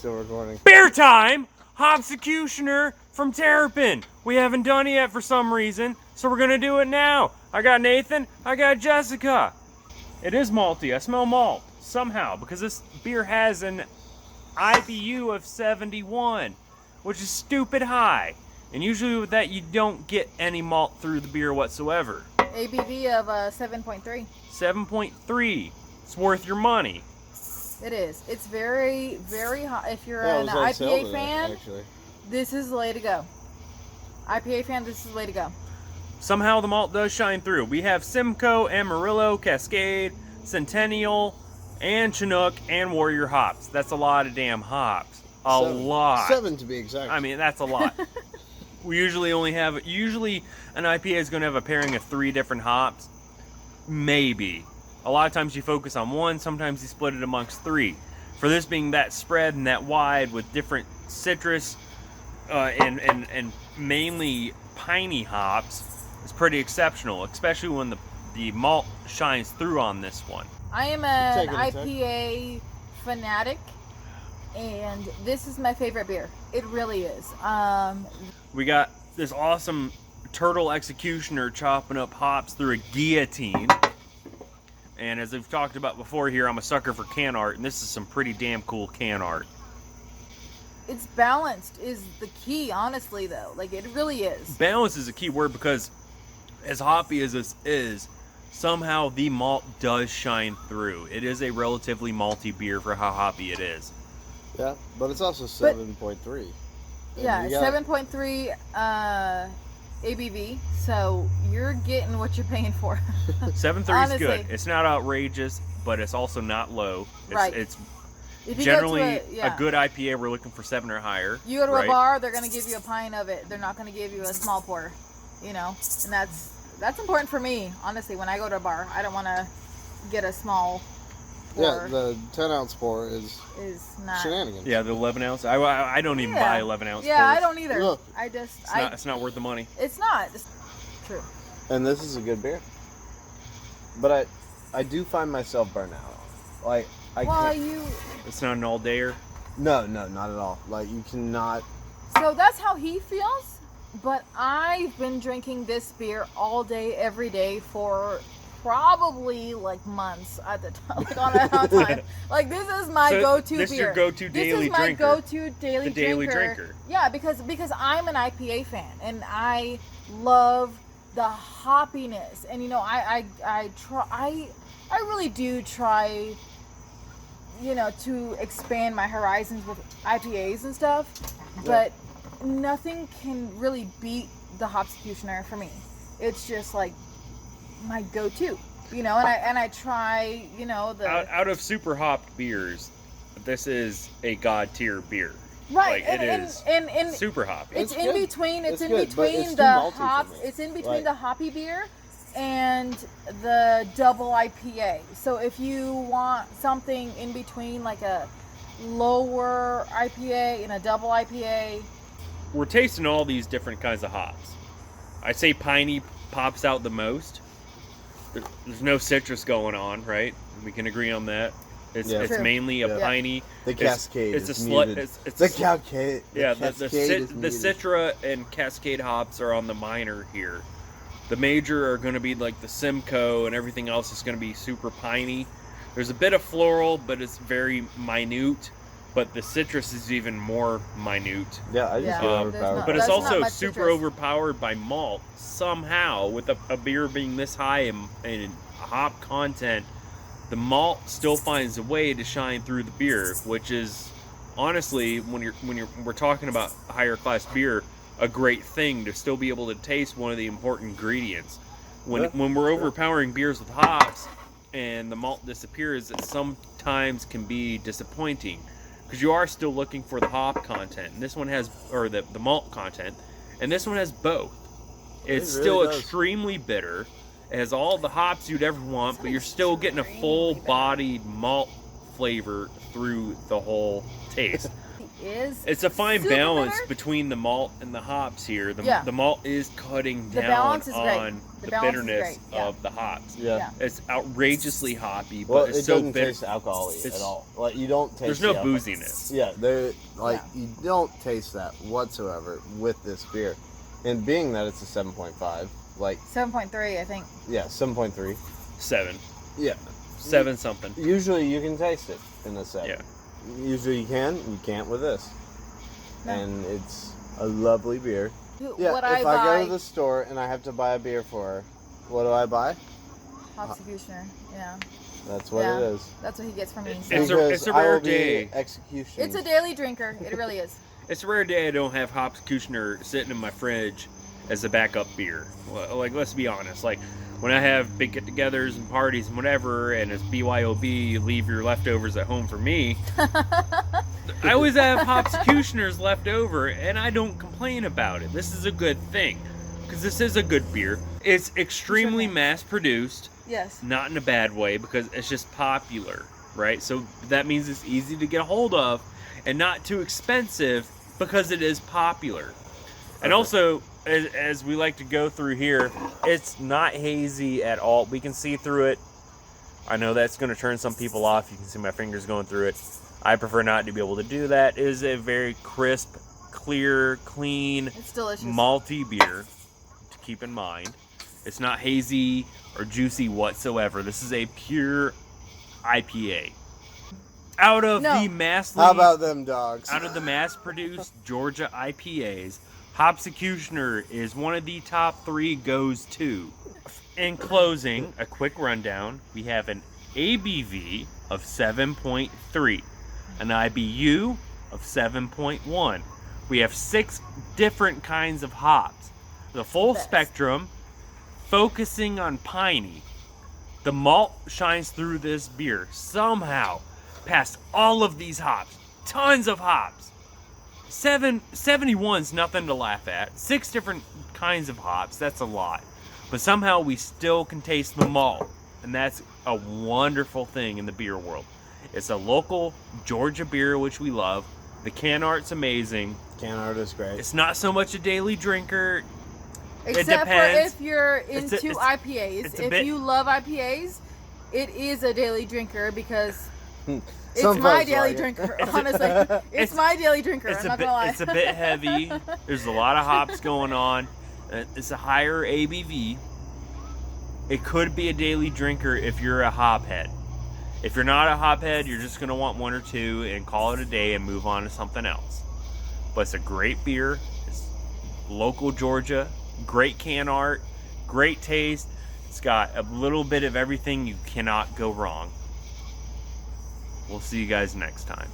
still recording. Beer time! Hopsecutioner from Terrapin. We haven't done it yet for some reason, so we're gonna do it now. I got Nathan, I got Jessica. It is malty, I smell malt, somehow, because this beer has an IBU of 71, which is stupid high. And usually with that, you don't get any malt through the beer whatsoever. ABV of 7.3. 7.3. It's worth your money. It is. It's very, very hot. If you're Yeah, it an was on sale IPA today, fan, actually. this is the way to go. IPA fan, this is the way to go. Somehow the malt does shine through. We have Simcoe, Amarillo, Cascade, Centennial, and Chinook, and Warrior hops. That's a lot of damn hops. Lot. 7 to be exact. I mean, that's a lot. We usually only have, an IPA is going to have a pairing of 3 different hops. Maybe. A lot of times you focus on 1, sometimes you split it amongst 3. For this being that spread and that wide with different citrus and mainly piney hops, it's pretty exceptional, especially when the malt shines through on this one. I am an IPA fanatic, and this is my favorite beer. It really is. We got this awesome turtle executioner chopping up hops through a guillotine. And as we've talked about before here, I'm a sucker for can art, and this is some pretty damn cool can art. It's balanced is the key, honestly, though. Like, it really is. Balance is a key word because as hoppy as this is, somehow the malt does shine through. It is a relatively malty beer for how hoppy it is. Yeah, but it's also 7.3. Yeah, 7.3 ABV, so you're getting what you're paying for. 7.3 is good. It's not outrageous, but it's also not low. Right. It's If you generally go to a good IPA. We're looking for 7 or higher. You go to right? a bar, they're going to give you a pint of it. They're not going to give you a small pour, you know? And that's important for me, honestly. When I go to a bar, I don't want to get a small pour. Yeah, the 10-ounce pour is not shenanigans. Yeah, the 11 ounce. I don't even buy 11 ounce. Yeah, pours. I don't either. Look, It's not worth the money. It's not. It's true. And this is a good beer. But I do find myself burnt out. Like, I can't. It's not an all-dayer? No, not at all. Like, you cannot. So that's how he feels, but I've been drinking this beer all day, every day for probably like months at the time, like on a time. Like, this is my go-to beer. This is your go-to daily drinker. This is my go-to daily drinker. Yeah, because I'm an IPA fan and I love the hoppiness, and you know, I really do try, you know, to expand my horizons with IPAs and stuff, but nothing can really beat the Hopsecutioner for me. It's just like my go-to, you know, and I try, you know, out of super hopped beers, this is a god tier beer. Right, like, and super hoppy. It's in between. It's in between the hoppy beer and the double IPA. So if you want something in between, like a lower IPA and a double IPA, we're tasting all these different kinds of hops. I say piney pops out the most. There's no citrus going on, right? We can agree on that. It's mainly a piney. The Cascade. It's is a slut. muted. It's the Cascade. Yeah, the Citra and Cascade hops are on the minor here. The major are going to be like the Simcoe, and everything else is going to be super piney. There's a bit of floral, but it's very minute. But the citrus is even more minute. Yeah, I just feel overpowered. But it's also super overpowered by malt somehow. With a beer being this high in hop content, the malt still finds a way to shine through the beer, which is honestly, when we're talking about higher class beer, a great thing to still be able to taste one of the important ingredients. When we're overpowering beers with hops and the malt disappears, it sometimes can be disappointing because you are still looking for the hop content. And this one has, or the malt content, and this one has both. It's still extremely bitter. It has all the hops you'd ever want, but you're still getting a full-bodied malt flavor through the whole taste. is. It's a fine super balance bitter. between the malt and the hops here. Yeah. The malt is cutting The down balance is great. on The the balance is bitterness great, yeah. of the hops. Yeah. It's outrageously hoppy, but Well, it's it so doesn't bitter. taste alcohol-y It's- at all. Like, you don't taste There's the no alcohol. booziness. Yeah, you don't taste that whatsoever with this beer. And being that it's a 7.5, like, 7.3, I think. yeah, 7.3. 7. Yeah. 7 something. Usually you can taste it in a 7. Yeah. Usually you can't with this. No. And it's a lovely beer. Yeah, What if I I buy, go to the store and I have to buy a beer for her, what do I buy? Hopsecutioner. Yeah, That's what Yeah. it is. that's what he gets from me. So. It's a I rare will be day. execution. It's a daily drinker. It really is. It's a rare day I don't have Hopsecutioner sitting in my fridge as a backup beer. Well, like, let's be honest. Like, when I have big get-togethers and parties and whatever, and it's BYOB, you leave your leftovers at home for me. I always have Hopsecutioners left over, and I don't complain about it. This is a good thing, because this is a good beer. It's extremely can. mass-produced, Yes. not in a bad way, because it's just popular, right? So that means it's easy to get a hold of, and not too expensive, because it is popular. And also, as we like to go through here, it's not hazy at all. We can see through it. I know that's going to turn some people off. You can see my fingers going through it. I prefer not to be able to do that. It is a very crisp, clear, clean, It's delicious. malty beer to keep in mind. It's not hazy or juicy whatsoever. This is a pure IPA. Out of No. the mass How about them dogs? out of the mass-produced Georgia IPAs, Hopsecutioner is one of the top 3 goes to. In closing, a quick rundown. We have an ABV of 7.3, an IBU of 7.1. We have 6 different kinds of hops. The full Best. spectrum, focusing on piney. The malt shines through this beer somehow past all of these hops. Tons of hops. 71's nothing to laugh at. 6 different kinds of hops, that's a lot. But somehow we still can taste the malt. And that's a wonderful thing in the beer world. It's a local Georgia beer, which we love. The can art's amazing. Can art is great. It's not so much a daily drinker. Except for depends. if you're It's into a- IPAs. it's a If bit- you love IPAs, it is a daily drinker because it's Some my folks daily like it. drinker. Honestly, it's my daily drinker. It's I'm a not bit, gonna lie. it's a bit heavy. There's a lot of hops going on. It's a higher ABV. It could be a daily drinker if you're a hophead. If you're not a hophead, you're just gonna want 1 or 2 and call it a day and move on to something else. But it's a great beer. It's local Georgia. Great can art. Great taste. It's got a little bit of everything. You cannot go wrong. We'll see you guys next time.